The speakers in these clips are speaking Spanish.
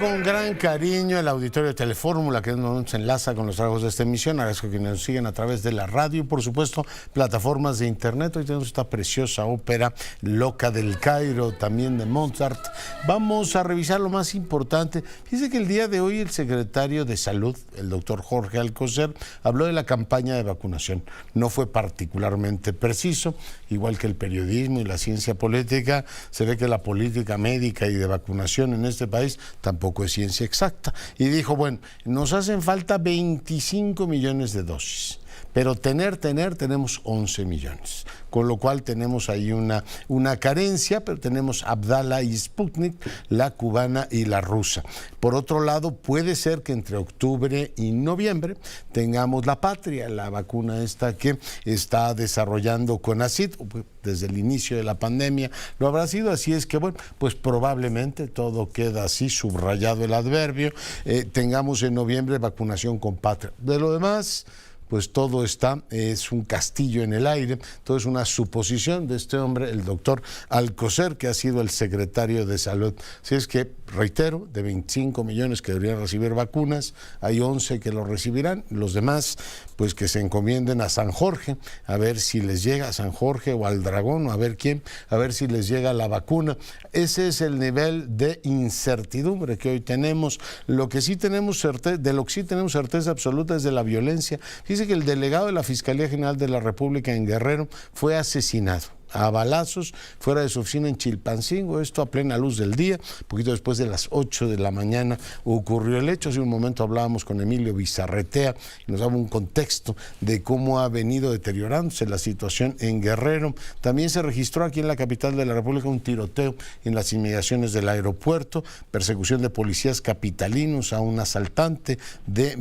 Con gran cariño el auditorio de Telefórmula, que nos enlaza con los trabajos de esta emisión. Agradezco a quienes nos siguen a través de la radio y, por supuesto, plataformas de internet. Hoy tenemos esta preciosa ópera Loca del Cairo, también de Mozart. Vamos a revisar lo más importante. Fíjese que el día de hoy el secretario de Salud, el doctor Jorge Alcocer, habló de la campaña de vacunación. No fue particularmente preciso, igual que el periodismo y la ciencia política. Se ve que la política médica y de vacunación en este país tampoco es ciencia exacta. Y dijo, bueno, nos hacen falta 25 millones de dosis, pero tenemos 11 millones, con lo cual tenemos ahí una carencia, pero tenemos Abdala y Sputnik, la cubana y la rusa. Por otro lado, puede ser que entre octubre y noviembre tengamos la Patria, la vacuna esta que está desarrollando CONACYT, desde el inicio de la pandemia lo habrá sido, así es que bueno, pues probablemente todo queda así, subrayado el adverbio, tengamos en noviembre vacunación con Patria. De lo demás, pues todo es un castillo en el aire, todo es una suposición de este hombre, el doctor Alcocer, que ha sido el secretario de Salud. Así es que, reitero, de 25 millones que deberían recibir vacunas, hay 11 que lo recibirán, los demás, pues que se encomienden a San Jorge, a ver si les llega, a San Jorge o al Dragón, o a ver quién, a ver si les llega la vacuna. Ese es el nivel de incertidumbre que hoy tenemos. Lo que sí tenemos certeza, de lo que sí tenemos certeza absoluta es de la violencia. Fíjese que el delegado de la Fiscalía General de la República en Guerrero fue asesinado a balazos fuera de su oficina en Chilpancingo, esto a plena luz del día, un poquito después de las 8 de la mañana ocurrió el hecho. Hace un momento hablábamos con Emilio Bizarretea y nos daba un contexto de cómo ha venido deteriorándose la situación en Guerrero. También se registró aquí en la capital de la República un tiroteo en las inmediaciones del aeropuerto, persecución de policías capitalinos a un asaltante de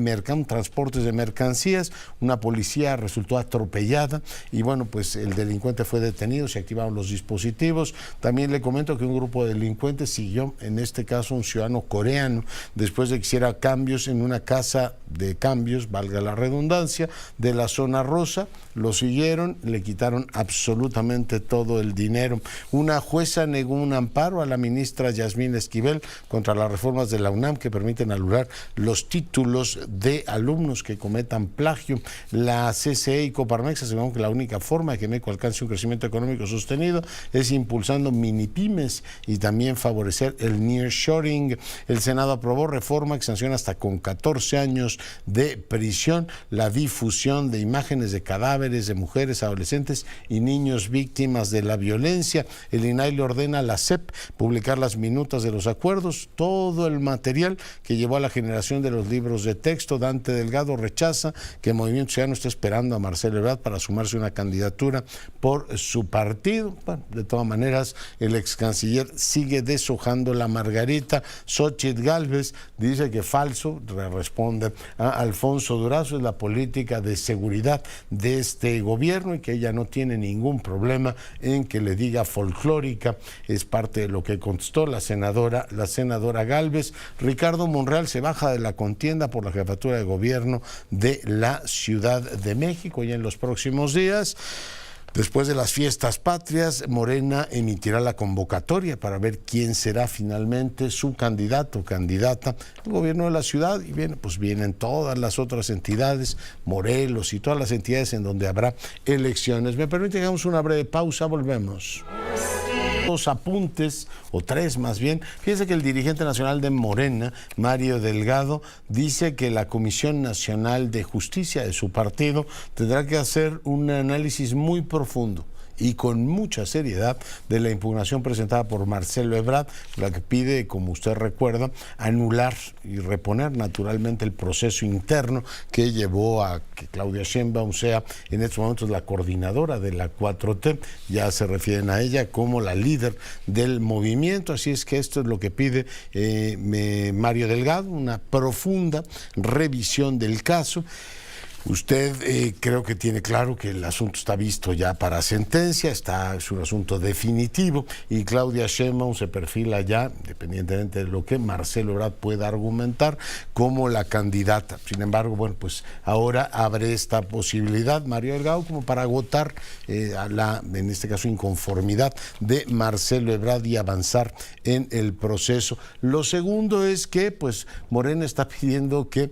transportes de mercancías, una policía resultó atropellada y bueno, pues el delincuente fue detenido, se activaron los dispositivos. También le comento que un grupo de delincuentes siguió, en este caso un ciudadano coreano, después de que hiciera cambios en una casa de cambios, valga la redundancia, de la zona rosa, lo siguieron, le quitaron absolutamente todo el dinero. Una jueza negó un amparo a la ministra Yasmín Esquivel contra las reformas de la UNAM que permiten anular los títulos de alumnos que cometan plagio. La CCE y Coparmex aseguran que la única forma de que México alcance un crecimiento económico sostenido es impulsando mini pymes y también favorecer el nearshoring. El Senado aprobó reforma que sanciona hasta con 14 años de prisión la difusión de imágenes de cadáveres de mujeres, adolescentes y niños víctimas de la violencia. El INAI le ordena a la SEP publicar las minutas de los acuerdos, todo el material que llevó a la generación de los libros de texto. Dante Delgado rechaza que Movimiento Ciudadano esté esperando a Marcelo Ebrard para sumarse a una candidatura por su partido. Bueno, de todas maneras, el ex canciller sigue deshojando la margarita. Xóchitl Gálvez dice que falso, responde a Alfonso Durazo, es la política de seguridad de este gobierno y que ella no tiene ningún problema en que le diga folclórica. Es parte de lo que contestó la senadora Gálvez. Ricardo Monreal se baja de la contienda por la jefatura de gobierno de la Ciudad de México y en los próximos días, después de las fiestas patrias, Morena emitirá la convocatoria para ver quién será finalmente su candidato o candidata al gobierno de la ciudad. Y bien, pues vienen todas las otras entidades, Morelos y todas las entidades en donde habrá elecciones. Me permite que hagamos una breve pausa, volvemos. Dos apuntes, o tres más bien. Fíjese que el dirigente nacional de Morena, Mario Delgado, dice que la Comisión Nacional de Justicia de su partido tendrá que hacer un análisis muy profundo y con mucha seriedad de la impugnación presentada por Marcelo Ebrard, la que pide, como usted recuerda, anular y reponer naturalmente el proceso interno que llevó a que Claudia Sheinbaum sea en estos momentos la coordinadora de la 4T, ya se refieren a ella como la líder del movimiento. Así es que esto es lo que pide Mario Delgado, una profunda revisión del caso. Usted creo que tiene claro que el asunto está visto ya para sentencia, es un asunto definitivo y Claudia Sheinbaum se perfila ya, independientemente de lo que Marcelo Ebrard pueda argumentar, como la candidata. Sin embargo, bueno, pues ahora abre esta posibilidad, Mario Delgado, como para agotar en este caso, inconformidad de Marcelo Ebrard y avanzar en el proceso. Lo segundo es que, pues, Morena está pidiendo que,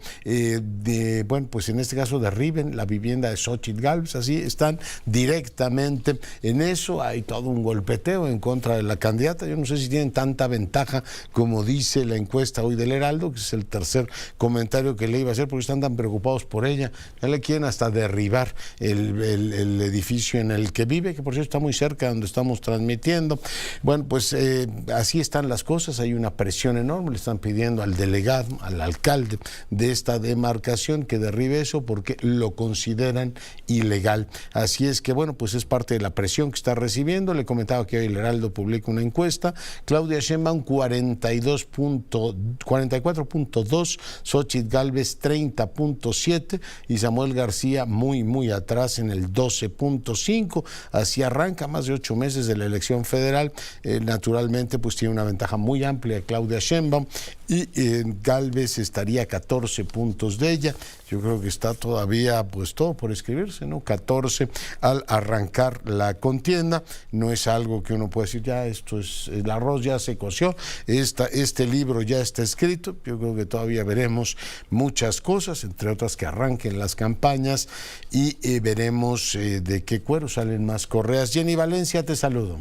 bueno, pues en este caso derriben la vivienda de Xóchitl Gálvez, así están directamente en eso. Hay todo un golpeteo en contra de la candidata. Yo no sé si tienen tanta ventaja como dice la encuesta hoy del Heraldo, que es el tercer comentario que le iba a hacer, porque están tan preocupados por ella. Ya le quieren hasta derribar el edificio en el que vive, que por cierto está muy cerca de donde estamos transmitiendo. Bueno, pues así están las cosas. Hay una presión enorme. Le están pidiendo al delegado, al alcalde de esta demarcación que derribe eso porque lo consideran ilegal. Así es que, bueno, pues es parte de la presión que está recibiendo. Le comentaba que hoy el Heraldo publica una encuesta. Claudia Sheinbaum 44.2, Xóchitl Gálvez 30.7 y Samuel García muy atrás en el 12.5. Así arranca, más de 8 meses de la elección federal. Naturalmente, pues tiene una ventaja muy amplia Claudia Sheinbaum y Gálvez estaría a 14 puntos de ella. Yo creo que está todavía pues todo por escribirse, ¿no? 14 al arrancar la contienda. No es algo que uno pueda decir, ya esto es, el arroz ya se coció, este libro ya está escrito. Yo creo que todavía veremos muchas cosas, entre otras que arranquen las campañas y veremos de qué cuero salen más correas. Jenny Valencia, te saludo.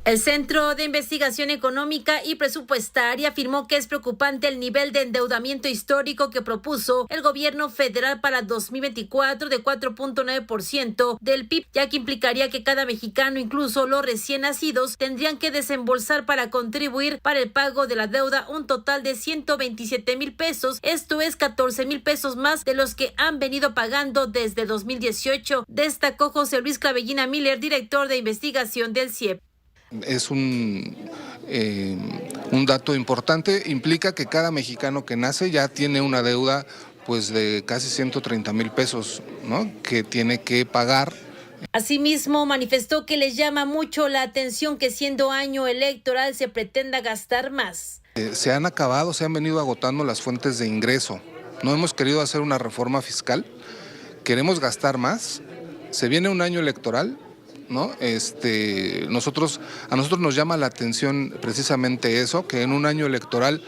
El Centro de Investigación Económica y Presupuestaria afirmó que es preocupante el nivel de endeudamiento histórico que propuso el gobierno federal para 2024 de 4.9% del PIB, ya que implicaría que cada mexicano, incluso los recién nacidos, tendrían que desembolsar para contribuir para el pago de la deuda un total de 127,000 pesos, esto es 14,000 pesos más de los que han venido pagando desde 2018, destacó José Luis Clavellina Miller, director de investigación del CIEP. Es un dato importante, implica que cada mexicano que nace ya tiene una deuda pues de casi 130,000 pesos, ¿no?, que tiene que pagar. Asimismo, manifestó que les llama mucho la atención que siendo año electoral se pretenda gastar más. Se han venido agotando las fuentes de ingreso. No hemos querido hacer una reforma fiscal, queremos gastar más, se viene un año electoral, ¿no? A nosotros nos llama la atención precisamente eso, que en un año electoral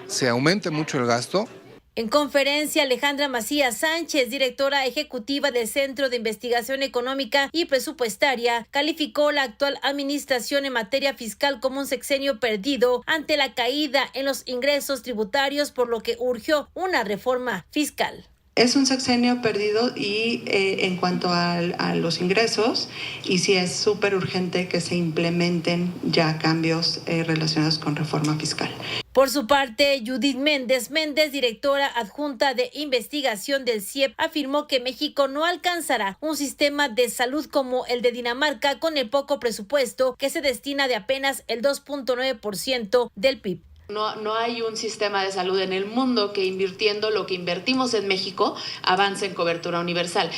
se aumente mucho el gasto. En conferencia, Alejandra Macías Sánchez, directora ejecutiva del Centro de Investigación Económica y Presupuestaria, calificó la actual administración en materia fiscal como un sexenio perdido ante la caída en los ingresos tributarios, por lo que urgió una reforma fiscal. Es un sexenio perdido y en cuanto a los ingresos, y sí es súper urgente que se implementen ya cambios relacionados con reforma fiscal. Por su parte, Judith Méndez, directora adjunta de investigación del CIEP, afirmó que México no alcanzará un sistema de salud como el de Dinamarca con el poco presupuesto que se destina de apenas el 2.9% del PIB. No hay un sistema de salud en el mundo que invirtiendo lo que invertimos en México avance en cobertura universal.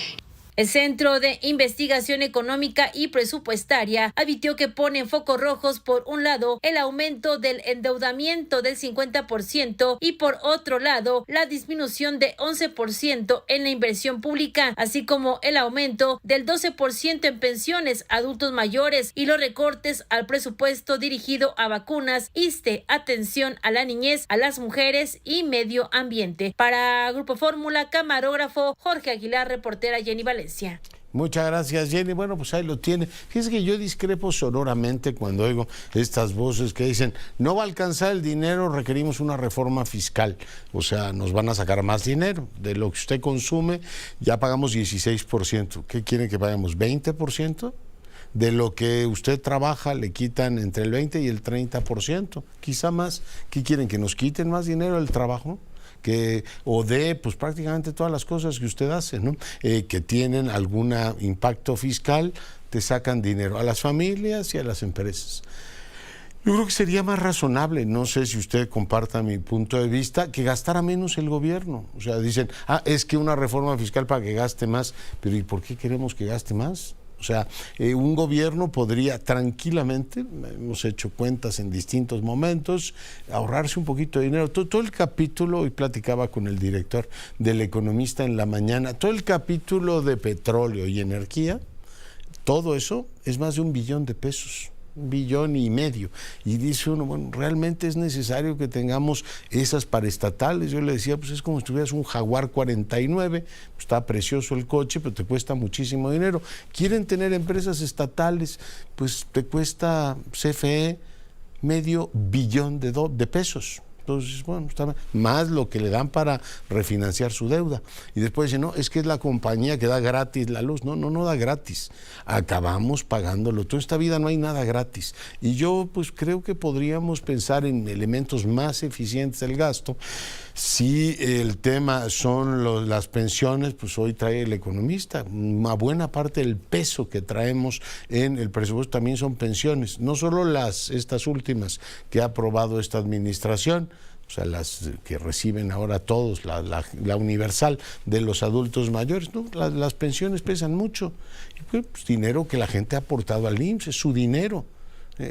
El Centro de Investigación Económica y Presupuestaria advirtió que pone en focos rojos, por un lado, el aumento del endeudamiento del 50% y por otro lado, la disminución de 11% en la inversión pública, así como el aumento del 12% en pensiones a adultos mayores y los recortes al presupuesto dirigido a vacunas, ISSSTE, atención a la niñez, a las mujeres y medio ambiente. Para Grupo Fórmula, camarógrafo Jorge Aguilar, reportera Jenny Valencia. Muchas gracias, Jenny. Bueno, pues ahí lo tiene. Fíjese que yo discrepo sonoramente cuando oigo estas voces que dicen no va a alcanzar el dinero, requerimos una reforma fiscal. O sea, nos van a sacar más dinero. De lo que usted consume, ya pagamos 16%. ¿Qué quieren que paguemos? ¿20%? De lo que usted trabaja le quitan entre el 20 y el 30%, quizá más. ¿Qué quieren? ¿Que nos quiten más dinero del trabajo? O de pues prácticamente todas las cosas que usted hace, ¿no? Que tienen algún impacto fiscal, te sacan dinero a las familias y a las empresas. Yo creo que sería más razonable, no sé si usted comparta mi punto de vista, que gastara menos el gobierno. O sea, dicen, es que una reforma fiscal para que gaste más, pero ¿y por qué queremos que gaste más? O sea, un gobierno podría tranquilamente, hemos hecho cuentas en distintos momentos, ahorrarse un poquito de dinero. Todo el capítulo, hoy platicaba con el director del Economista en la mañana, todo el capítulo de petróleo y energía, todo eso es más de $1 billón. 1,5 billones. Y dice uno, bueno, ¿realmente es necesario que tengamos esas paraestatales? Yo le decía, pues es como si tuvieras un Jaguar 49, pues está precioso el coche, pero te cuesta muchísimo dinero. ¿Quieren tener empresas estatales? Pues te cuesta CFE $500 million de pesos. Entonces, bueno, está más lo que le dan para refinanciar su deuda. Y después dicen, no, es que es la compañía que da gratis la luz. No da gratis. Acabamos pagándolo. Toda esta vida no hay nada gratis. Y yo, pues, creo que podríamos pensar en elementos más eficientes del gasto. Si el tema son las pensiones, pues hoy trae el Economista. Una buena parte del peso que traemos en el presupuesto también son pensiones. No solo estas últimas que ha aprobado esta administración, o sea, las que reciben ahora todos, la universal de los adultos mayores, ¿no? Las pensiones pesan mucho. Y pues, dinero que la gente ha aportado al IMSS, es su dinero.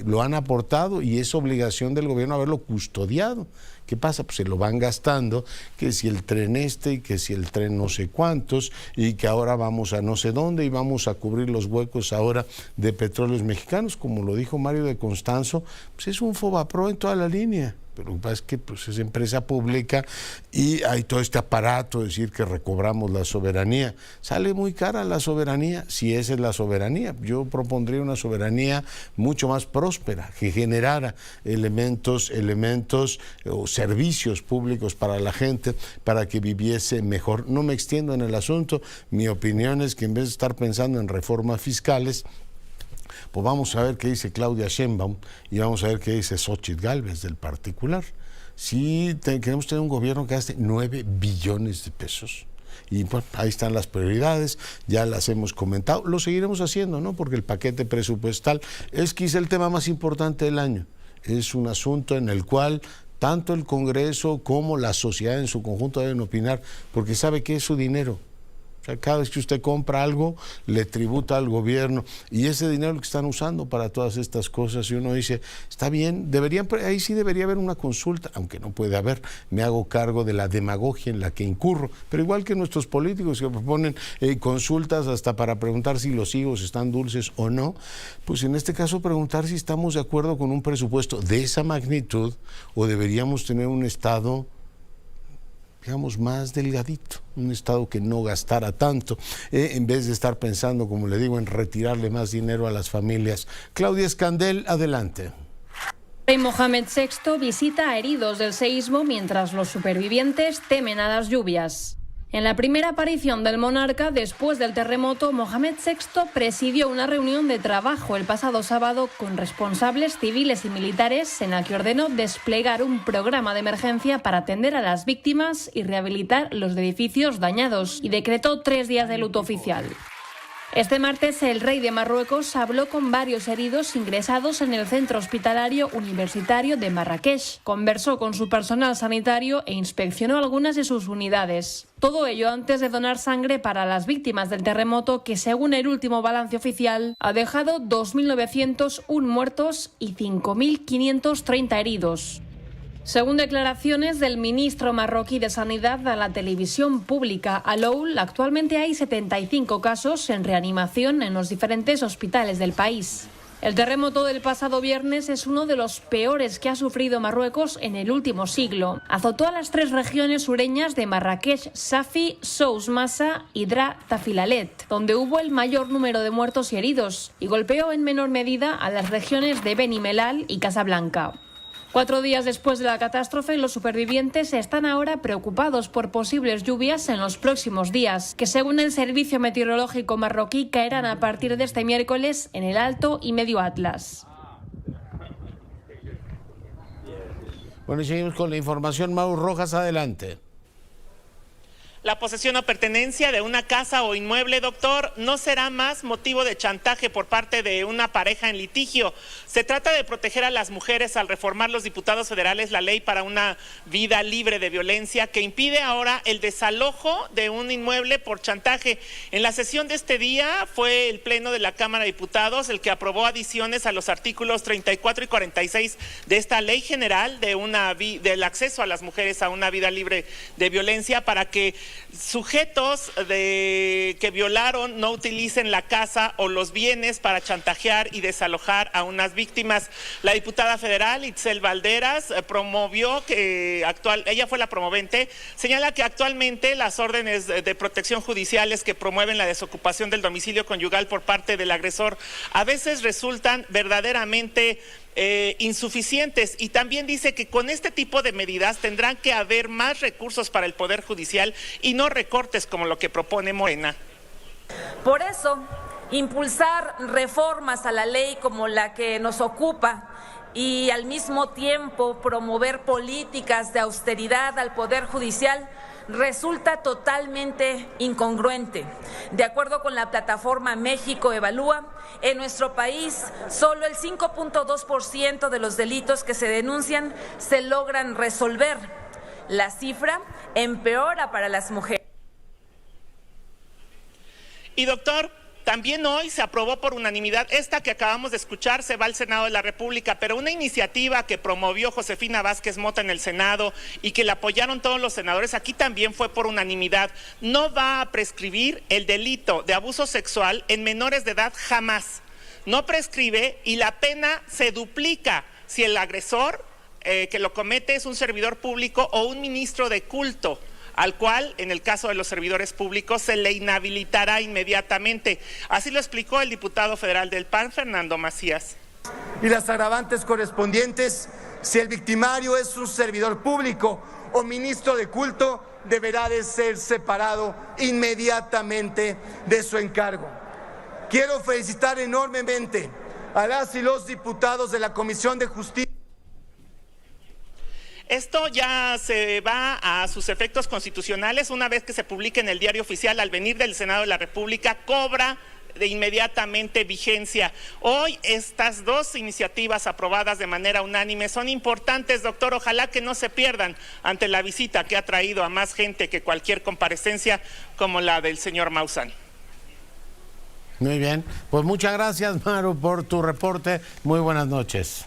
Lo han aportado y es obligación del gobierno haberlo custodiado. ¿Qué pasa? Pues se lo van gastando, que si el tren y que si el tren no sé cuántos, y que ahora vamos a no sé dónde y vamos a cubrir los huecos ahora de Petróleos Mexicanos, como lo dijo Mario de Constanzo, pues es un Fobapro en toda la línea. Pero lo que pasa es que pues, es empresa pública y hay todo este aparato de decir que recobramos la soberanía. Sale muy cara la soberanía, si esa es la soberanía. Yo propondría una soberanía mucho más próspera, que generara elementos o servicios públicos para la gente, para que viviese mejor. No me extiendo en el asunto. Mi opinión es que en vez de estar pensando en reformas fiscales, pues vamos a ver qué dice Claudia Sheinbaum y vamos a ver qué dice Xóchitl Gálvez del particular. Si queremos tener un gobierno que gaste 9 billones de pesos. Y bueno, ahí están las prioridades, ya las hemos comentado, lo seguiremos haciendo, ¿no? Porque el paquete presupuestal es quizá el tema más importante del año. Es un asunto en el cual tanto el Congreso como la sociedad en su conjunto deben opinar, porque sabe que es su dinero. Cada vez que usted compra algo, le tributa al gobierno y ese dinero que están usando para todas estas cosas, y uno dice, está bien, ahí sí debería haber una consulta, aunque no puede haber, me hago cargo de la demagogia en la que incurro, pero igual que nuestros políticos que proponen consultas hasta para preguntar si los higos están dulces o no, pues en este caso preguntar si estamos de acuerdo con un presupuesto de esa magnitud o deberíamos tener un Estado, digamos, más delgadito, un Estado que no gastara tanto, en vez de estar pensando, como le digo, en retirarle más dinero a las familias. Claudia Escandel, adelante. Rey Mohamed VI visita a heridos del seísmo mientras los supervivientes temen a las lluvias. En la primera aparición del monarca después del terremoto, Mohamed VI presidió una reunión de trabajo el pasado sábado con responsables civiles y militares en la que ordenó desplegar un programa de emergencia para atender a las víctimas y rehabilitar los edificios dañados y decretó 3 días de luto oficial. Este martes, el rey de Marruecos habló con varios heridos ingresados en el centro hospitalario universitario de Marrakech. Conversó con su personal sanitario e inspeccionó algunas de sus unidades. Todo ello antes de donar sangre para las víctimas del terremoto que, según el último balance oficial, ha dejado 2.901 muertos y 5.530 heridos. Según declaraciones del ministro marroquí de Sanidad a la televisión pública Al-Oul, actualmente hay 75 casos en reanimación en los diferentes hospitales del país. El terremoto del pasado viernes es uno de los peores que ha sufrido Marruecos en el último siglo. Azotó a las 3 regiones sureñas de Marrakech, Safi, Sous Massa y Dra Tafilalet, donde hubo el mayor número de muertos y heridos, y golpeó en menor medida a las regiones de Beni Mellal y Casablanca. 4 días después de la catástrofe, los supervivientes están ahora preocupados por posibles lluvias en los próximos días, que según el Servicio Meteorológico marroquí caerán a partir de este miércoles en el Alto y Medio Atlas. Bueno, y seguimos con la información. Mau Rojas, adelante. La posesión o pertenencia de una casa o inmueble, doctor, no será más motivo de chantaje por parte de una pareja en litigio. Se trata de proteger a las mujeres al reformar los diputados federales la ley para una vida libre de violencia que impide ahora el desalojo de un inmueble por chantaje. En la sesión de este día fue el Pleno de la Cámara de Diputados el que aprobó adiciones a los artículos 34 y 46 de esta Ley General del acceso a las mujeres a una vida libre de violencia para que sujetos que violaron no utilicen la casa o los bienes para chantajear y desalojar a unas víctimas. La diputada federal Itzel Valderas promovió ella fue la promovente, señala que actualmente las órdenes de protección judiciales que promueven la desocupación del domicilio conyugal por parte del agresor a veces resultan verdaderamente insuficientes, y también dice que con este tipo de medidas tendrán que haber más recursos para el Poder Judicial y no recortes como lo que propone Morena. Por eso, impulsar reformas a la ley como la que nos ocupa y al mismo tiempo promover políticas de austeridad al Poder Judicial resulta totalmente incongruente. De acuerdo con la plataforma México Evalúa, en nuestro país solo el 5.2% de los delitos que se denuncian se logran resolver. La cifra empeora para las mujeres. Y doctor, también hoy se aprobó por unanimidad, esta que acabamos de escuchar se va al Senado de la República, pero una iniciativa que promovió Josefina Vázquez Mota en el Senado y que la apoyaron todos los senadores, aquí también fue por unanimidad, no va a prescribir el delito de abuso sexual en menores de edad jamás. No prescribe y la pena se duplica si el agresor que lo comete es un servidor público o un ministro de culto, al cual, en el caso de los servidores públicos, se le inhabilitará inmediatamente. Así lo explicó el diputado federal del PAN, Fernando Macías. Y las agravantes correspondientes, si el victimario es un servidor público o ministro de culto, deberá de ser separado inmediatamente de su encargo. Quiero felicitar enormemente a las y los diputados de la Comisión de Justicia. Esto ya se va a sus efectos constitucionales una vez que se publique en el Diario Oficial al venir del Senado de la República, cobra de inmediatamente vigencia. Hoy estas dos iniciativas aprobadas de manera unánime son importantes, doctor, ojalá que no se pierdan ante la visita que ha traído a más gente que cualquier comparecencia como la del señor Maussan. Muy bien, pues muchas gracias, Maru, por tu reporte. Muy buenas noches.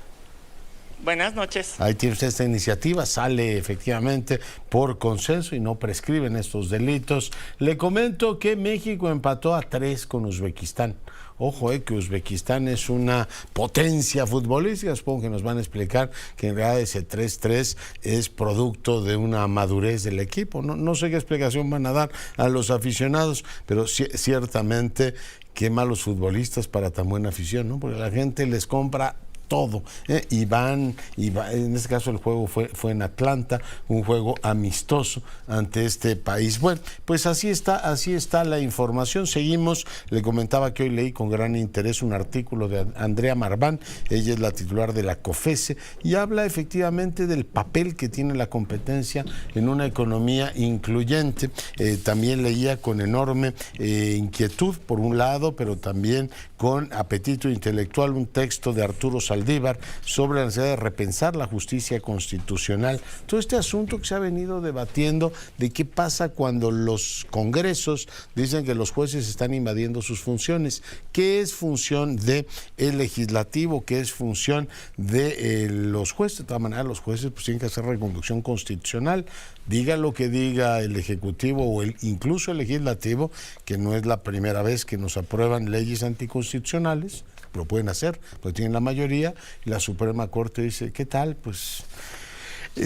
Buenas noches. Ahí tiene usted esta iniciativa, sale efectivamente por consenso y no prescriben estos delitos. Le comento que México empató a 3 con Uzbekistán. Ojo, que Uzbekistán es una potencia futbolística. Supongo que nos van a explicar que en realidad ese 3-3 es producto de una madurez del equipo. No sé qué explicación van a dar a los aficionados, pero ciertamente qué malos futbolistas para tan buena afición, ¿no? Porque la gente les compra todo, y van, en este caso el juego fue en Atlanta, un juego amistoso ante este país. Bueno, pues así está la información. Seguimos, le comentaba que hoy leí con gran interés un artículo de Andrea Marván, ella es la titular de la COFESE, y habla efectivamente del papel que tiene la competencia en una economía incluyente. También leía con enorme inquietud, por un lado, pero también con apetito intelectual, un texto de Arturo Saldívar sobre la necesidad de repensar la justicia constitucional. Todo este asunto que se ha venido debatiendo de qué pasa cuando los congresos dicen que los jueces están invadiendo sus funciones, qué es función del legislativo, qué es función de los jueces. De todas maneras, los jueces pues tienen que hacer reconducción constitucional, diga lo que diga el ejecutivo o incluso el legislativo, que no es la primera vez que nos aprueban leyes anticonstitucionales. Lo pueden hacer, porque tienen la mayoría, y la Suprema Corte dice, ¿qué tal? Pues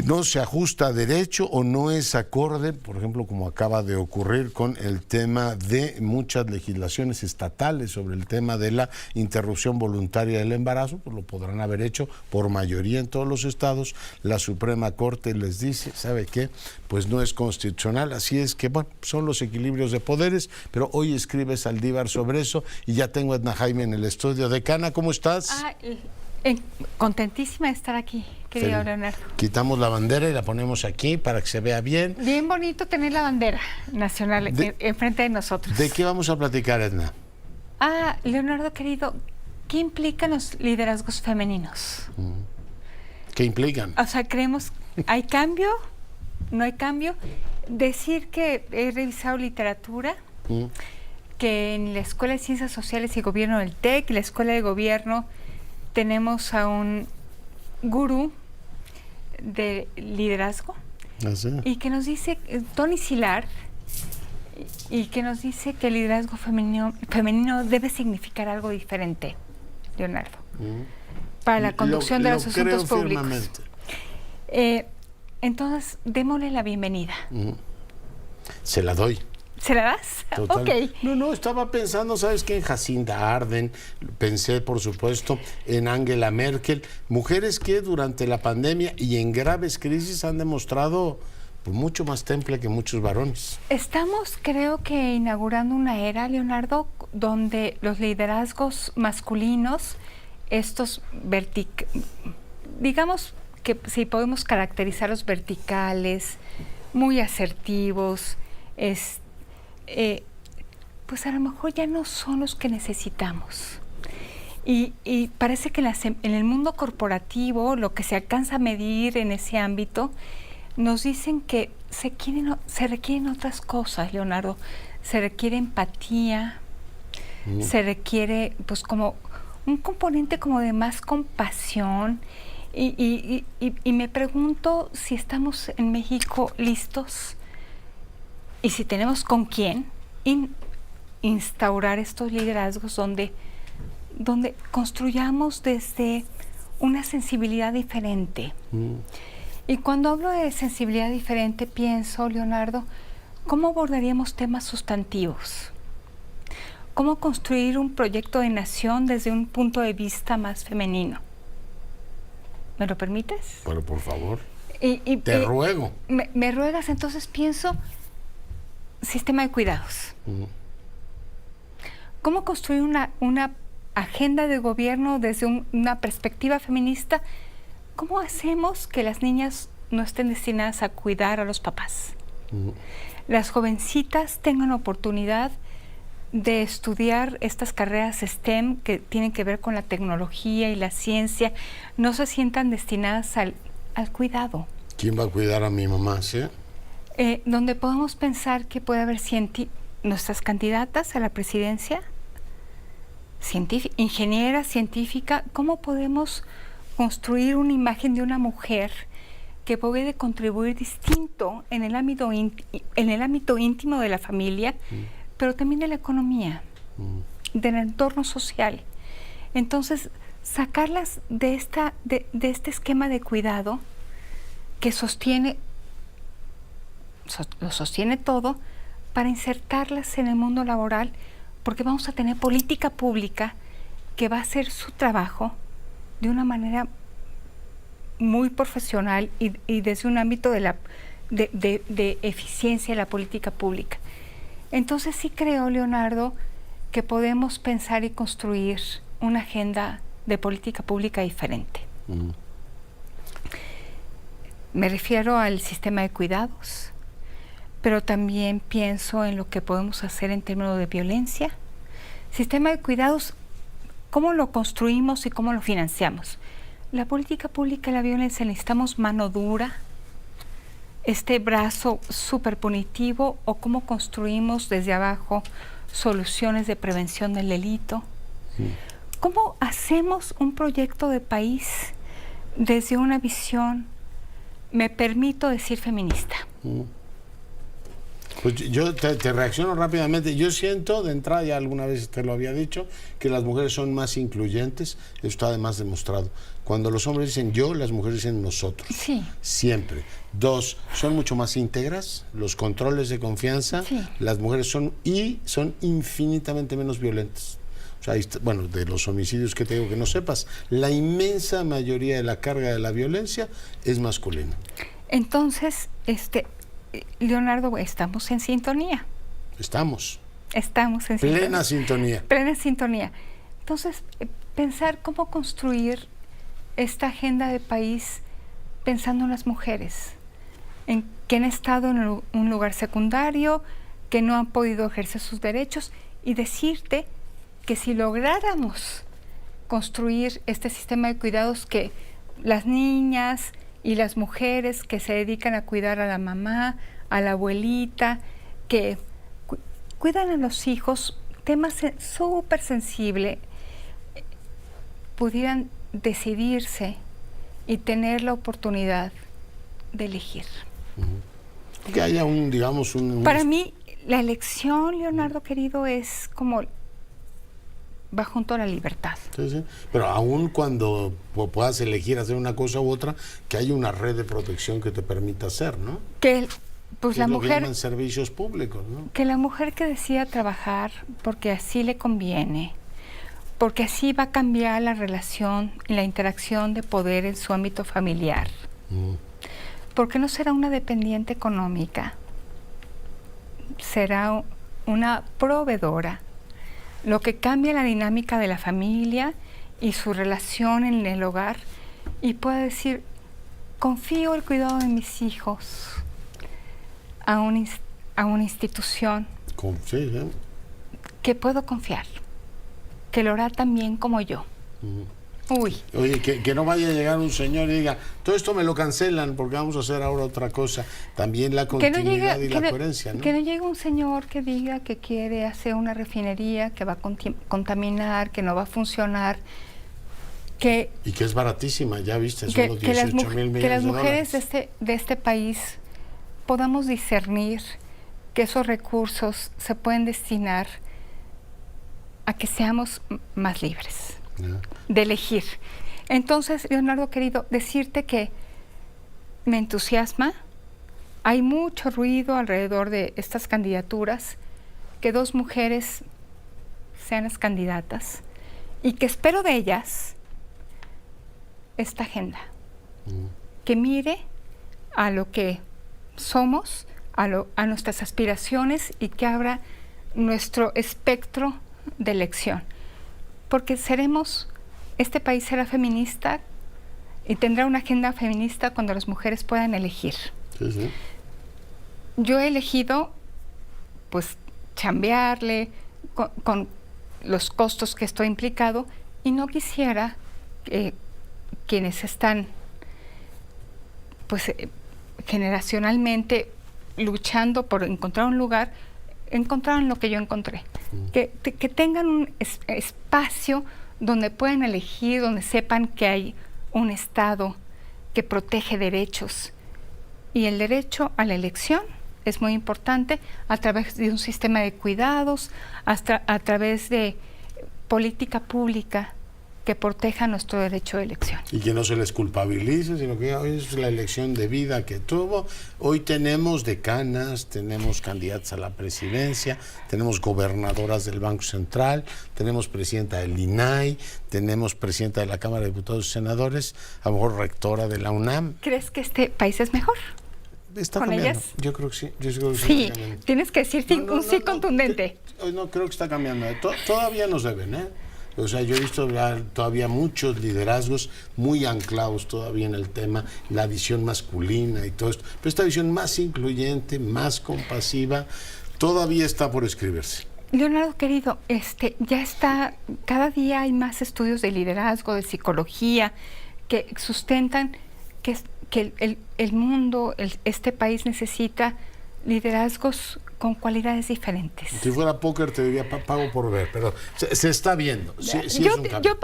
no se ajusta a derecho o no es acorde, por ejemplo, como acaba de ocurrir con el tema de muchas legislaciones estatales sobre el tema de la interrupción voluntaria del embarazo, pues lo podrán haber hecho por mayoría en todos los estados. La Suprema Corte les dice, ¿sabe qué? Pues no es constitucional, así es que, bueno, son los equilibrios de poderes, pero hoy escribe Saldívar sobre eso y ya tengo a Edna Jaime en el estudio. Decana, ¿cómo estás? Contentísima de estar aquí. querido Leonardo. Quitamos la bandera y la ponemos aquí para que se vea bien. Bien bonito tener la bandera nacional enfrente de nosotros. ¿De qué vamos a platicar, Edna? Leonardo querido, ¿qué implican los liderazgos femeninos? ¿Qué implican? O sea, creemos, ¿hay cambio? ¿No hay cambio? Decir que he revisado literatura, que en la Escuela de Ciencias Sociales y Gobierno del TEC, la Escuela de Gobierno, tenemos a un gurú de liderazgo, y que nos dice, Tony Szilard, y que nos dice que el liderazgo femenino debe significar algo diferente, Leonardo, para la conducción de los asuntos públicos. Entonces, démosle la bienvenida. Se la doy. ¿Se la das? Total. Ok. No, estaba pensando, ¿sabes qué? En Jacinda Ardern, pensé, por supuesto, en Angela Merkel, mujeres que durante la pandemia y en graves crisis han demostrado pues, mucho más temple que muchos varones. Estamos, creo que, inaugurando una era, Leonardo, donde los liderazgos masculinos, estos digamos que si podemos caracterizarlos verticales, muy asertivos, pues a lo mejor ya no son los que necesitamos. Y parece que en el mundo corporativo, lo que se alcanza a medir en ese ámbito, nos dicen que se requieren otras cosas, Leonardo. Se requiere empatía, se requiere pues como un componente como de más compasión. Y me pregunto si estamos en México listos y si tenemos con quién instaurar estos liderazgos donde construyamos desde una sensibilidad diferente. Y cuando hablo de sensibilidad diferente, pienso, Leonardo, ¿cómo abordaríamos temas sustantivos? ¿Cómo construir un proyecto de nación desde un punto de vista más femenino? ¿Me lo permites? Pero por favor, te ruego. Me ruegas, entonces pienso, sistema de cuidados. ¿Cómo construir una agenda de gobierno desde una perspectiva feminista? ¿Cómo hacemos que las niñas no estén destinadas a cuidar a los papás? Las jovencitas tengan oportunidad de estudiar estas carreras STEM que tienen que ver con la tecnología y la ciencia, no se sientan destinadas al cuidado. ¿Quién va a cuidar a mi mamá, sí? Donde podamos pensar que puede haber nuestras candidatas a la presidencia, ingeniera, científica, ¿cómo podemos construir una imagen de una mujer que puede contribuir distinto en el ámbito íntimo de la familia, pero también de la economía, del entorno social? Entonces, sacarlas de este esquema de cuidado que lo sostiene todo, para insertarlas en el mundo laboral, porque vamos a tener política pública que va a hacer su trabajo de una manera muy profesional y desde un ámbito de eficiencia de la política pública. Entonces sí creo, Leonardo, que podemos pensar y construir una agenda de política pública diferente. Me refiero al sistema de cuidados, pero también pienso en lo que podemos hacer en términos de violencia. Sistema de cuidados, ¿cómo lo construimos y cómo lo financiamos? La política pública de la violencia, necesitamos mano dura, este brazo súper punitivo, o cómo construimos desde abajo soluciones de prevención del delito. ¿Cómo hacemos un proyecto de país desde una visión, me permito decir, feminista? Pues yo te reacciono rápidamente. Yo siento, de entrada, ya alguna vez te lo había dicho, que las mujeres son más incluyentes. Esto está además demostrado. Cuando los hombres dicen yo, las mujeres dicen nosotros. Sí. Siempre. Dos, son mucho más íntegras. Los controles de confianza, sí. Las mujeres son infinitamente menos violentas. O sea, bueno, de los homicidios que te digo que no sepas, la inmensa mayoría de la carga de la violencia es masculina. Entonces, Leonardo, estamos en sintonía. Estamos en sintonía. Plena sintonía. Plena sintonía. Entonces, pensar cómo construir esta agenda de país pensando en las mujeres, en que han estado en un lugar secundario, que no han podido ejercer sus derechos, y decirte que si lográramos construir este sistema de cuidados, que las niñas y las mujeres que se dedican a cuidar a la mamá, a la abuelita, que cuidan a los hijos, temas súper sensibles, pudieran decidirse y tener la oportunidad de elegir. Que haya digamos, Para mí, la elección, Leonardo querido, es como va junto a la libertad. Sí, sí. Pero aún cuando puedas elegir hacer una cosa u otra, que haya una red de protección que te permita hacer, ¿no? Que pues la lo que mujer, llaman servicios públicos, ¿no? que la mujer que decida trabajar porque así le conviene, porque así va a cambiar la relación y la interacción de poder en su ámbito familiar. Porque no será una dependiente económica, será una proveedora, lo que cambia la dinámica de la familia y su relación en el hogar, y puede decir, confío el cuidado de mis hijos a una institución Sí, ¿eh? que puedo confiar, que lo hará tan bien como yo. Uy. Oye, que no vaya a llegar un señor y diga, todo esto me lo cancelan porque vamos a hacer ahora otra cosa. También la continuidad y la coherencia, ¿no? Que no llegue un señor que diga que quiere hacer una refinería, que va a contaminar, que no va a funcionar. Y que es baratísima, ya viste, son los 18,000 millones de dólares. Que las mujeres de este país podamos discernir que esos recursos se pueden destinar a que seamos más libres. De elegir. Entonces, Leonardo querido, decirte que me entusiasma, hay mucho ruido alrededor de estas candidaturas, que 2 mujeres sean las candidatas y que espero de ellas esta agenda, que mire a lo que somos, a nuestras aspiraciones, y que abra nuestro espectro de elección. Porque este país será feminista y tendrá una agenda feminista cuando las mujeres puedan elegir. Sí, sí. Yo he elegido, pues, chambearle con los costos que estoy implicado, y no quisiera que quienes están, pues, generacionalmente luchando por encontrar un lugar, encontraron lo que yo encontré. Que tengan un espacio donde puedan elegir, donde sepan que hay un Estado que protege derechos. Y el derecho a la elección es muy importante, a través de un sistema de cuidados, hasta a través de política pública que proteja nuestro derecho de elección. Y que no se les culpabilice, sino que hoy es la elección de vida que tuvo. Hoy tenemos decanas, tenemos candidatas a la presidencia, tenemos gobernadoras del Banco Central, tenemos presidenta del INAI, tenemos presidenta de la Cámara de Diputados y Senadores, a lo mejor rectora de la UNAM. ¿Crees que este país es mejor? ¿Está con cambiando? ellas? Yo creo que sí. Yo creo que sí, está cambiando. Tienes que decir un sí contundente. No, creo que está cambiando. Todavía nos deben, ¿eh? O sea, yo he visto todavía muchos liderazgos muy anclados todavía en el tema, la visión masculina y todo esto. Pero esta visión más incluyente, más compasiva, todavía está por escribirse. Leonardo querido, ya está, cada día hay más estudios de liderazgo, de psicología, que sustentan que el mundo, este país necesita liderazgos con cualidades diferentes. Si fuera póker te diría pago por ver, pero se está viendo. Sí, yo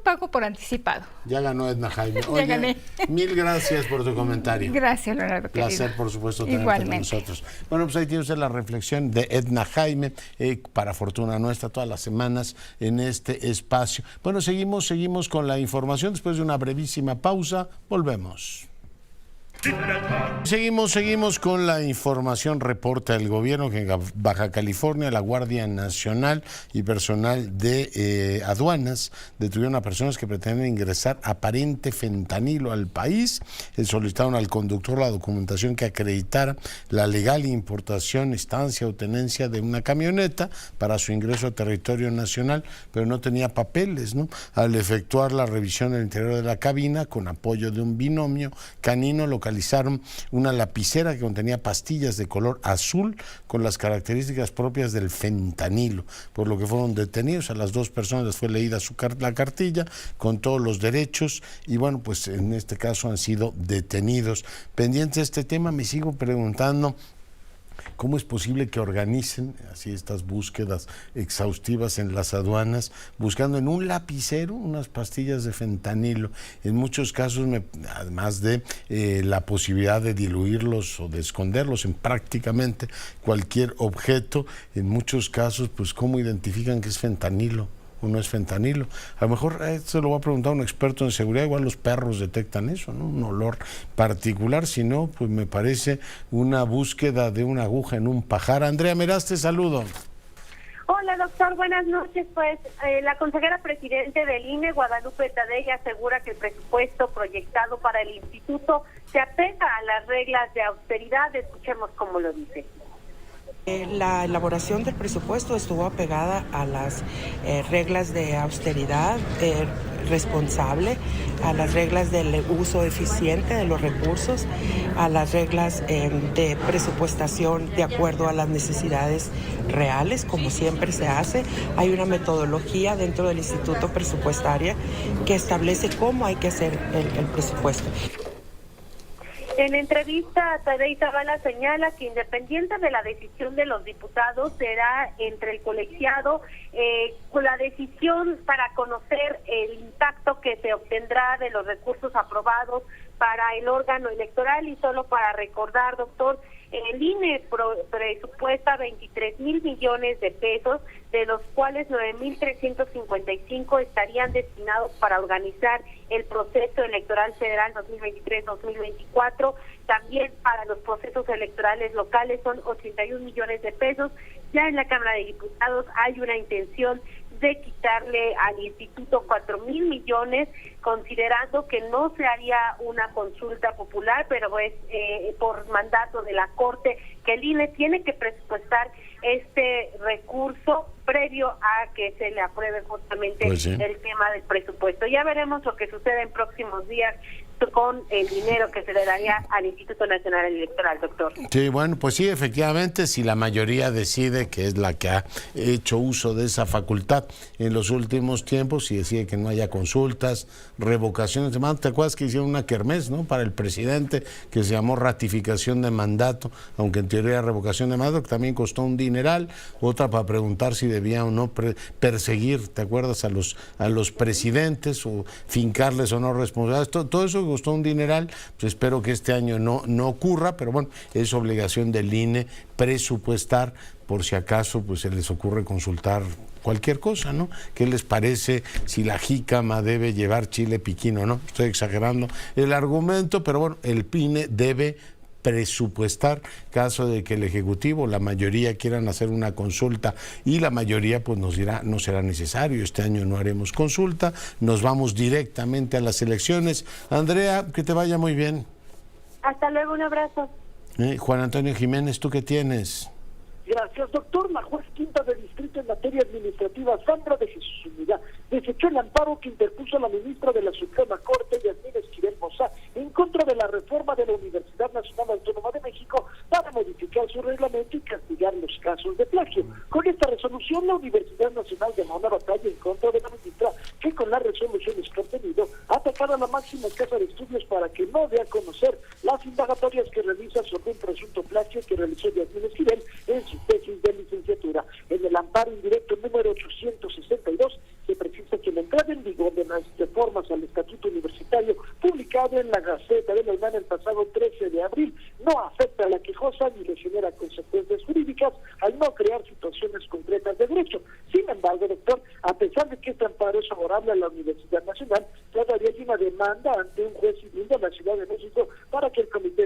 pago por anticipado. Ya ganó Edna Jaime. Oye, ya gané. Mil gracias por tu comentario. Gracias, Leonardo querido. Placer, por supuesto, tenerte con nosotros. Bueno, pues ahí tiene usted la reflexión de Edna Jaime, para fortuna nuestra, todas las semanas en este espacio. Bueno, seguimos con la información. Después de una brevísima pausa, volvemos. Seguimos con la información. Reporta el gobierno que en Baja California la Guardia Nacional y personal de aduanas detuvieron a personas que pretenden ingresar aparente fentanilo al país. Solicitaron al conductor la documentación que acreditara la legal importación, estancia o tenencia de una camioneta para su ingreso a territorio nacional, pero no tenía papeles, ¿no? Al efectuar la revisión en el interior de la cabina, con apoyo de un binomio canino, localizaron una lapicera que contenía pastillas de color azul con las características propias del fentanilo, por lo que fueron detenidos. A las dos personas les fue leída la cartilla con todos los derechos y bueno, pues en este caso han sido detenidos. Pendiente de este tema, me sigo preguntando ¿cómo es posible que organicen así estas búsquedas exhaustivas en las aduanas, buscando en un lapicero unas pastillas de fentanilo? En muchos casos, además de la posibilidad de diluirlos o de esconderlos en prácticamente cualquier objeto, en muchos casos, pues ¿cómo identifican que es fentanilo o no es fentanilo? A lo mejor esto lo va a preguntar un experto en seguridad, igual los perros detectan eso, ¿no? Un olor particular, si no, pues me parece una búsqueda de una aguja en un pajar. Andrea Meraz, te saludo. Hola, doctor, buenas noches. Pues la consejera presidente del INE, Guadalupe Tadei, asegura que el presupuesto proyectado para el instituto se apega a las reglas de austeridad. Escuchemos cómo lo dice. La elaboración del presupuesto estuvo apegada a las reglas de austeridad responsable, a las reglas del uso eficiente de los recursos, a las reglas de presupuestación de acuerdo a las necesidades reales, como siempre se hace. Hay una metodología dentro del Instituto Presupuestaria que establece cómo hay que hacer el presupuesto. En entrevista, Tadei Zavala señala que independiente de la decisión de los diputados, será entre el colegiado con la decisión para conocer el impacto que se obtendrá de los recursos aprobados para el órgano electoral. Y solo para recordar, doctor, el INE presupuesta 23,000 millones de pesos, de los cuales 9,355 estarían destinados para organizar el proceso electoral federal 2023-2024. También para los procesos electorales locales son 81 millones de pesos. Ya en la Cámara de Diputados hay una intención de quitarle al instituto 4,000 millones, considerando que no se haría una consulta popular, pero es por mandato de la Corte que el INE tiene que presupuestar este recurso previo a que se le apruebe justamente el tema del presupuesto. Ya veremos lo que sucede en próximos días con el dinero que se le daría al Instituto Nacional Electoral, doctor. Sí, bueno, pues sí, efectivamente, si la mayoría decide, que es la que ha hecho uso de esa facultad en los últimos tiempos, y decide que no haya consultas, revocaciones de mandato. ¿Te acuerdas que hicieron una kermés, ¿no?, para el presidente, que se llamó ratificación de mandato, aunque en teoría era revocación de mandato, que también costó un dineral? Otra para preguntar si debía o no perseguir, ¿te acuerdas?, a los presidentes, o fincarles o no responsabilidades. Todo eso costó un dineral. Pues espero que este año no ocurra, pero bueno, es obligación del INE presupuestar por si acaso pues se les ocurre consultar cualquier cosa, ¿no? ¿Qué les parece si la jícama debe llevar chile piquín o no? Estoy exagerando el argumento, pero bueno, el INE debe presupuestar caso de que el Ejecutivo, la mayoría, quieran hacer una consulta, y la mayoría pues nos dirá no será necesario, este año no haremos consulta, nos vamos directamente a las elecciones. Andrea, que te vaya muy bien. Hasta luego, un abrazo. Juan Antonio Jiménez, ¿tú qué tienes? Gracias, doctor. La juez quinta de distrito en materia administrativa, Sandra de Jesús Unida, desechó el amparo que interpuso la ministra de la Suprema Corte, Yasmín Esquivel Moza, en contra de la reforma de la Universidad Nacional Autónoma de México para modificar su reglamento y castigar los casos de plagio. Con esta resolución, la Universidad Nacional ganó una batalla en contra de la ministra, que con las resoluciones que ha obtenido ha atacado a la máxima casa de estudios para que no dé a conocer las indagatorias que realiza sobre un presunto plagio que realizó Yasmín Esquivel en su tesis de licenciatura. En el amparo indirecto número 862 se precisa que la entrada en vigor de las reformas al estatuto universitario publicado en la Gaceta de la UNAM el pasado 13 de abril no afecta a la quejosa ni le genera consecuencias jurídicas al no crear situaciones concretas de derecho. Sin embargo, doctor, a pesar de que este amparo es favorable a la Universidad Nacional, todavía hay una demanda ante un juez civil de la Ciudad de México para que el Comité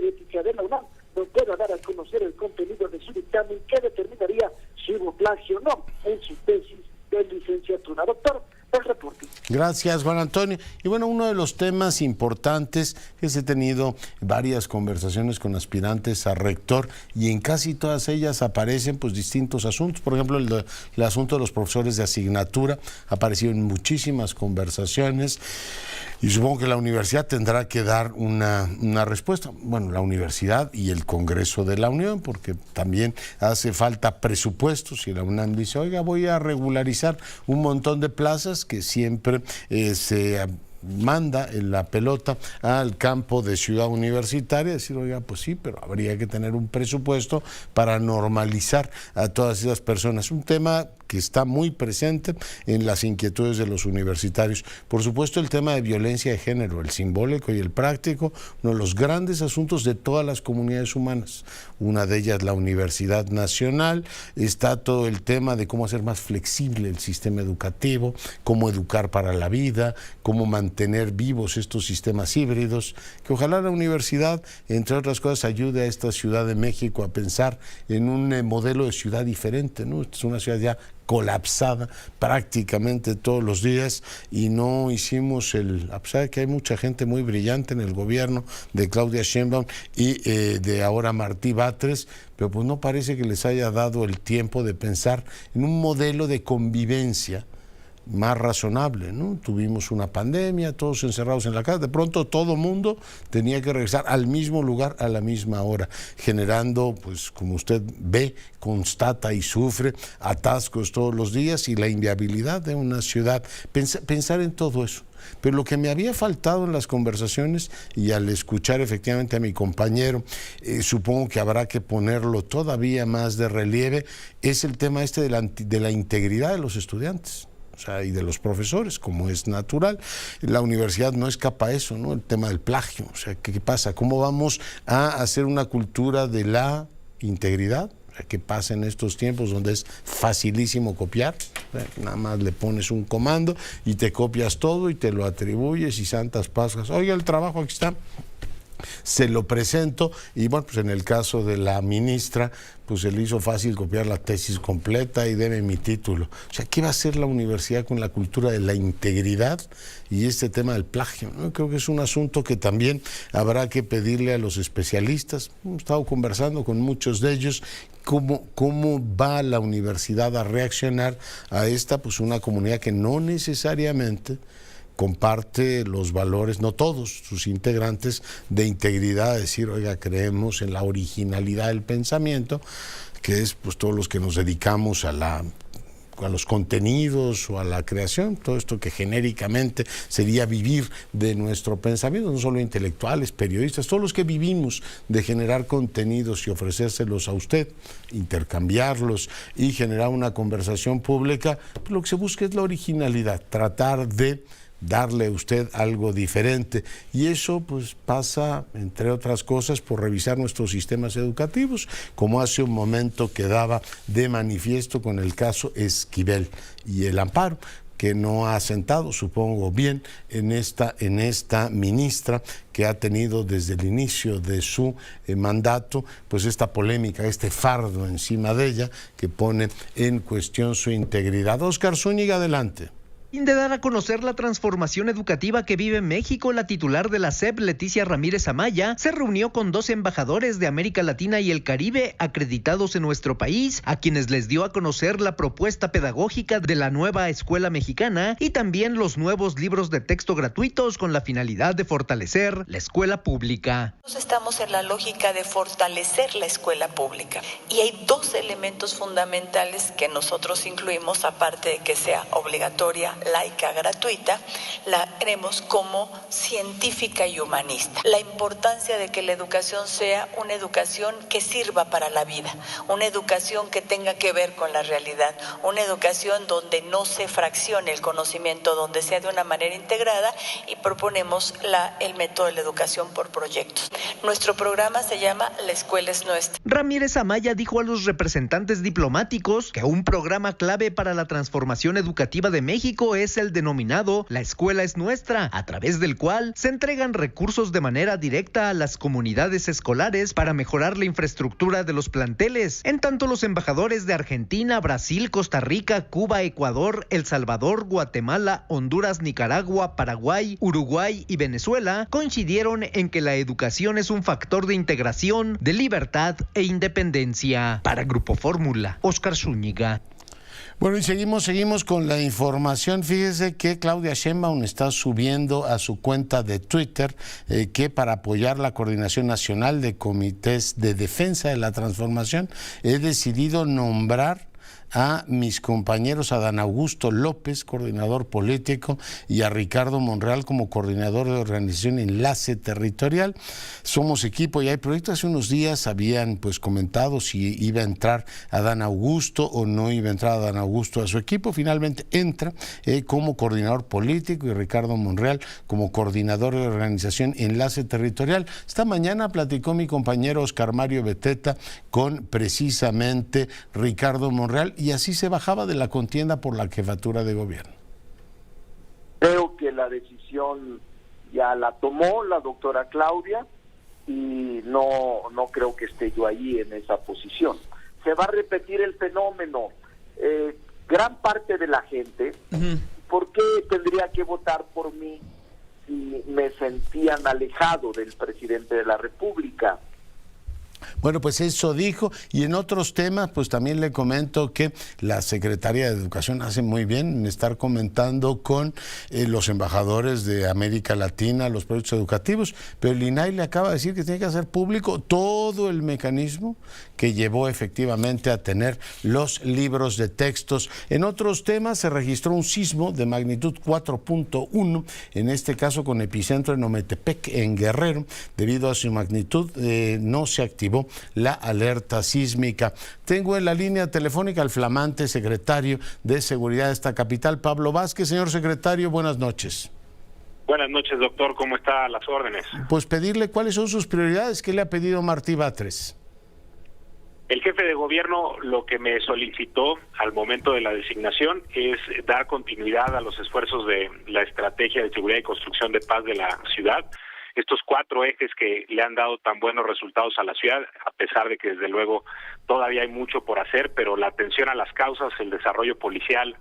Gracias, Juan Antonio. Y bueno, uno de los temas importantes es he tenido varias conversaciones con aspirantes a rector y en casi todas ellas aparecen pues distintos asuntos. Por ejemplo, el asunto de los profesores de asignatura ha aparecido en muchísimas conversaciones y supongo que la universidad tendrá que dar una respuesta. Bueno, la universidad y el Congreso de la Unión, porque también hace falta presupuestos y la UNAM dice, oiga, voy a regularizar un montón de plazas que siempre se manda en la pelota al campo de Ciudad Universitaria, decir, oiga, pues sí, pero habría que tener un presupuesto para normalizar a todas esas personas. Un tema que está muy presente en las inquietudes de los universitarios. Por supuesto, el tema de violencia de género, el simbólico y el práctico, uno de los grandes asuntos de todas las comunidades humanas. Una de ellas, la Universidad Nacional. Está todo el tema de cómo hacer más flexible el sistema educativo, cómo educar para la vida, cómo mantener vivos estos sistemas híbridos, que ojalá la universidad, entre otras cosas, ayude a esta Ciudad de México a pensar en un modelo de ciudad diferente, ¿no? Esta es una ciudad ya colapsada prácticamente todos los días y no hicimos a pesar de que hay mucha gente muy brillante en el gobierno de Claudia Sheinbaum y de ahora Martí Batres, pero pues no parece que les haya dado el tiempo de pensar en un modelo de convivencia más razonable, ¿no? Tuvimos una pandemia, todos encerrados en la casa, de pronto todo mundo tenía que regresar al mismo lugar a la misma hora, generando, pues como usted ve, constata y sufre, atascos todos los días y la inviabilidad de una ciudad. Pensar en todo eso. Pero lo que me había faltado en las conversaciones y al escuchar efectivamente a mi compañero, supongo que habrá que ponerlo todavía más de relieve, es el tema de la integridad de los estudiantes. O sea, y de los profesores, como es natural. La universidad no escapa a eso, ¿no? El tema del plagio. O sea, ¿qué pasa? ¿Cómo vamos a hacer una cultura de la integridad? O sea, ¿qué pasa en estos tiempos donde es facilísimo copiar? O sea, nada más le pones un comando y te copias todo y te lo atribuyes y santas pascuas. Oiga, el trabajo aquí está. Se lo presento y bueno, pues en el caso de la ministra, pues se le hizo fácil copiar la tesis completa y deme mi título. O sea, ¿qué va a hacer la universidad con la cultura de la integridad y este tema del plagio, ¿no? Creo que es un asunto que también habrá que pedirle a los especialistas. Hemos estado conversando con muchos de ellos cómo va la universidad a reaccionar a esta, pues una comunidad que no necesariamente comparte los valores, no todos sus integrantes, de integridad, decir, oiga, creemos en la originalidad del pensamiento, que es pues todos los que nos dedicamos a los contenidos o a la creación, todo esto que genéricamente sería vivir de nuestro pensamiento, no solo intelectuales, periodistas, todos los que vivimos de generar contenidos y ofrecérselos a usted, intercambiarlos y generar una conversación pública, pues lo que se busca es la originalidad, tratar de darle a usted algo diferente y eso pues pasa, entre otras cosas, por revisar nuestros sistemas educativos, como hace un momento quedaba de manifiesto con el caso Esquivel y el amparo que no ha sentado, supongo, bien en esta ministra que ha tenido desde el inicio de su mandato, pues esta polémica, este fardo encima de ella que pone en cuestión su integridad. Óscar Zúñiga, adelante. Sin de dar a conocer la transformación educativa que vive México, la titular de la SEP, Leticia Ramírez Amaya, se reunió con 2 embajadores de América Latina y el Caribe acreditados en nuestro país, a quienes les dio a conocer la propuesta pedagógica de la nueva escuela mexicana y también los nuevos libros de texto gratuitos con la finalidad de fortalecer la escuela pública. Estamos en la lógica de fortalecer la escuela pública y hay 2 elementos fundamentales que nosotros incluimos, aparte de que sea obligatoria, laica, gratuita, la haremos como científica y humanista. La importancia de que la educación sea una educación que sirva para la vida, una educación que tenga que ver con la realidad, una educación donde no se fraccione el conocimiento, donde sea de una manera integrada y proponemos el método de la educación por proyectos. Nuestro programa se llama La Escuela es Nuestra. Ramírez Amaya dijo a los representantes diplomáticos que un programa clave para la transformación educativa de México objetivo es el denominado La Escuela es Nuestra, a través del cual se entregan recursos de manera directa a las comunidades escolares para mejorar la infraestructura de los planteles. En tanto, los embajadores de Argentina, Brasil, Costa Rica, Cuba, Ecuador, El Salvador, Guatemala, Honduras, Nicaragua, Paraguay, Uruguay y Venezuela coincidieron en que la educación es un factor de integración, de libertad e independencia. Para Grupo Fórmula, Óscar Zúñiga. Bueno, y seguimos con la información. Fíjese que Claudia Sheinbaum está subiendo a su cuenta de Twitter que para apoyar la Coordinación Nacional de Comités de Defensa de la Transformación he decidido nombrar a mis compañeros Adán Augusto López, coordinador político, y a Ricardo Monreal como coordinador de organización Enlace Territorial. Somos equipo y hay proyectos. Hace unos días habían comentado si iba a entrar Adán Augusto o no iba a entrar Adán Augusto a su equipo. Finalmente entra como coordinador político y Ricardo Monreal como coordinador de organización Enlace Territorial. Esta mañana platicó mi compañero Oscar Mario Beteta con precisamente Ricardo Monreal y así se bajaba de la contienda por la jefatura de gobierno. Creo que la decisión ya la tomó la doctora Claudia y no creo que esté yo ahí en esa posición. Se va a repetir el fenómeno. Gran parte de la gente, ¿por qué tendría que votar por mí si me sentían alejado del presidente de la República? Bueno, pues eso dijo, y en otros temas, pues también le comento que la Secretaría de Educación hace muy bien en estar comentando con los embajadores de América Latina los proyectos educativos, pero el INAI le acaba de decir que tiene que hacer público todo el mecanismo que llevó efectivamente a tener los libros de textos. En otros temas se registró un sismo de magnitud 4.1, en este caso con epicentro en Ometepec, en Guerrero. Debido a su magnitud no se activó la alerta sísmica. Tengo en la línea telefónica al flamante secretario de Seguridad de esta capital, Pablo Vázquez. Señor secretario, buenas noches. Buenas noches, doctor. ¿Cómo está? A las órdenes. Pues pedirle cuáles son sus prioridades. ¿Qué le ha pedido Martí Batres? El jefe de gobierno lo que me solicitó al momento de la designación es dar continuidad a los esfuerzos de la estrategia de seguridad y construcción de paz de la ciudad. Estos 4 ejes que le han dado tan buenos resultados a la ciudad, a pesar de que desde luego todavía hay mucho por hacer, pero la atención a las causas, el desarrollo policial,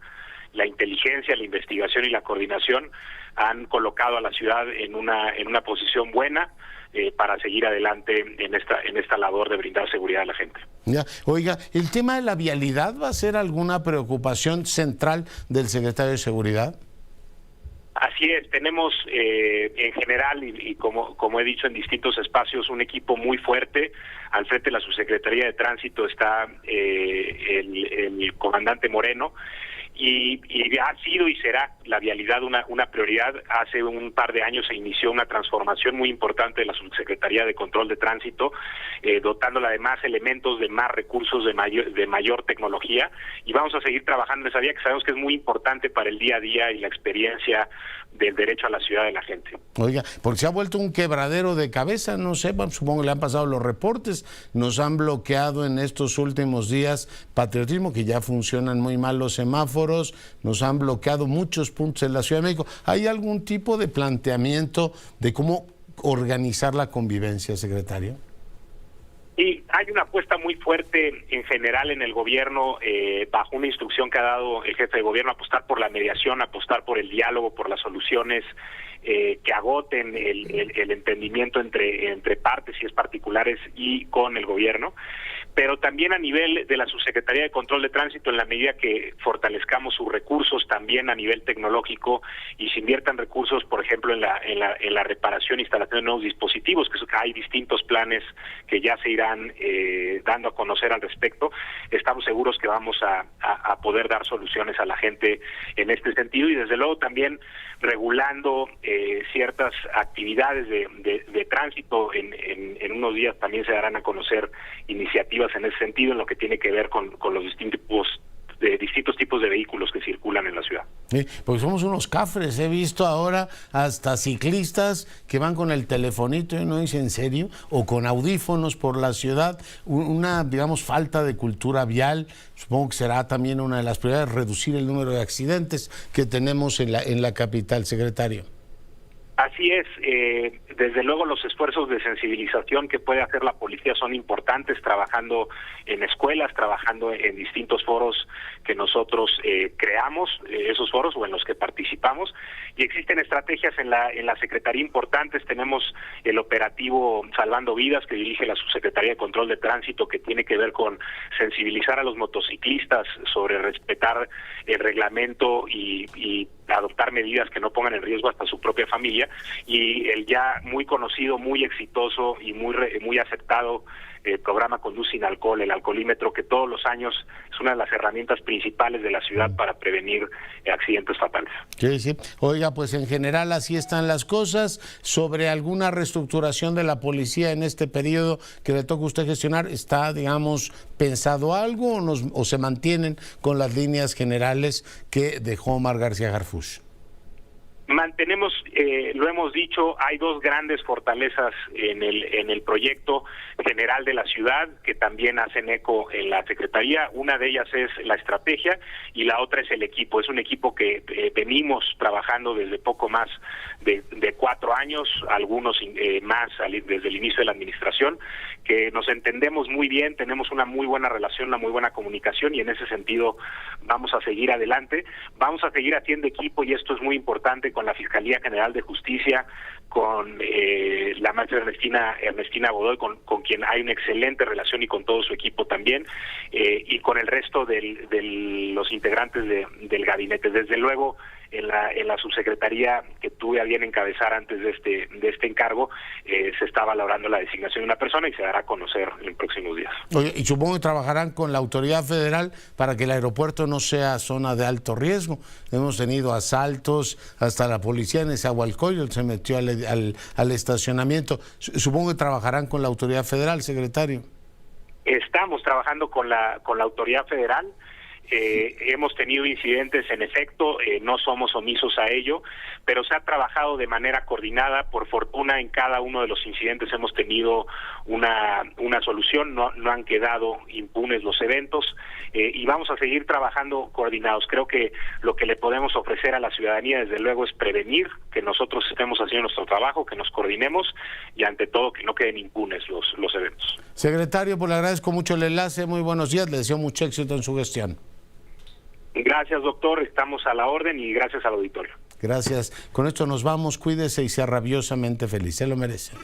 la inteligencia, la investigación y la coordinación han colocado a la ciudad en una posición buena para seguir adelante en esta labor de brindar seguridad a la gente. Ya. Oiga, ¿el tema de la vialidad va a ser alguna preocupación central del secretario de Seguridad? Así es, tenemos en general y como he dicho en distintos espacios un equipo muy fuerte. Al frente de la Subsecretaría de Tránsito está el comandante Moreno y ha sido y será la vialidad una prioridad. Hace un par de años se inició una transformación muy importante de la Subsecretaría de Control de Tránsito, dotándola de más elementos, de más recursos, de mayor tecnología, y vamos a seguir trabajando en esa vía que sabemos que es muy importante para el día a día y la experiencia del derecho a la ciudad de la gente. Oiga, porque se ha vuelto un quebradero de cabeza, no sé, supongo que le han pasado los reportes, nos han bloqueado en estos últimos días patriotismo, que ya funcionan muy mal los semáforos, nos han bloqueado muchos puntos en la Ciudad de México. ¿Hay algún tipo de planteamiento de cómo organizar la convivencia, secretario? Y hay una apuesta muy fuerte en general en el gobierno, bajo una instrucción que ha dado el jefe de gobierno, apostar por la mediación, apostar por el diálogo, por las soluciones que agoten el entendimiento entre partes, si es particulares, y con el gobierno. Pero también a nivel de la Subsecretaría de Control de Tránsito, en la medida que fortalezcamos sus recursos también a nivel tecnológico y se inviertan recursos, por ejemplo, en la reparación e instalación de nuevos dispositivos, que hay distintos planes que ya se irán dando a conocer al respecto, estamos seguros que vamos a poder dar soluciones a la gente en este sentido, y desde luego también regulando ciertas actividades de tránsito. En unos días también se darán a conocer iniciativas en ese sentido, en lo que tiene que ver con los distintos distintos tipos de vehículos que circulan en la ciudad. Sí, porque somos unos cafres. He visto ahora hasta ciclistas que van con el telefonito, y no dice en serio, o con audífonos por la ciudad. Una, digamos, falta de cultura vial. Supongo que será también una de las prioridades, reducir el número de accidentes que tenemos en la capital, secretario. Así es, desde luego los esfuerzos de sensibilización que puede hacer la policía son importantes, trabajando en escuelas, trabajando en distintos foros que nosotros creamos, esos foros o en los que participamos, y existen estrategias en la Secretaría importantes. Tenemos el operativo Salvando Vidas que dirige la Subsecretaría de Control de Tránsito, que tiene que ver con sensibilizar a los motociclistas sobre respetar el reglamento y adoptar medidas que no pongan en riesgo hasta su propia familia, y el ya muy conocido, muy exitoso y muy aceptado programa Conduce sin Alcohol, el alcoholímetro, que todos los años es una de las herramientas principales de la ciudad para prevenir accidentes fatales. Sí, sí. Oiga, pues en general así están las cosas. Sobre alguna reestructuración de la policía en este periodo que le toca a usted gestionar, ¿está, digamos, pensado algo o se mantienen con las líneas generales que dejó Omar García Harfuch? Mantenemos, lo hemos dicho, hay dos grandes fortalezas en el proyecto general de la ciudad que también hacen eco en la Secretaría. Una de ellas es la estrategia y la otra es el equipo. Es un equipo que venimos trabajando desde poco más de 4 años, algunos más desde el inicio de la administración, que nos entendemos muy bien, tenemos una muy buena relación, una muy buena comunicación, y en ese sentido vamos a seguir adelante, vamos a seguir haciendo equipo, y esto es muy importante, con la Fiscalía General de Justicia, con la maestra Ernestina Godoy, con quien hay una excelente relación, y con todo su equipo también, y con el resto de los integrantes del gabinete. Desde luego, en la subsecretaría que tuve a bien encabezar antes de este encargo, se está valorando la designación de una persona y se dará a conocer en próximos días. Oye, y supongo que trabajarán con la autoridad federal para que el aeropuerto no sea zona de alto riesgo. Hemos tenido asaltos, hasta la policía en Nezahualcóyotl se metió al estacionamiento. Supongo que trabajarán con la autoridad federal, secretario. Estamos trabajando con la autoridad federal. Hemos tenido incidentes, en efecto, no somos omisos a ello, pero se ha trabajado de manera coordinada. Por fortuna, en cada uno de los incidentes hemos tenido una solución, no han quedado impunes los eventos, y vamos a seguir trabajando coordinados. Creo que lo que le podemos ofrecer a la ciudadanía, desde luego, es prevenir, que nosotros estemos haciendo nuestro trabajo, que nos coordinemos, y ante todo que no queden impunes los eventos. Secretario, pues le agradezco mucho el enlace, muy buenos días, le deseo mucho éxito en su gestión. Gracias, doctor, estamos a la orden, y gracias al auditorio. Gracias. Con esto nos vamos, cuídese y sea rabiosamente feliz, se lo merece.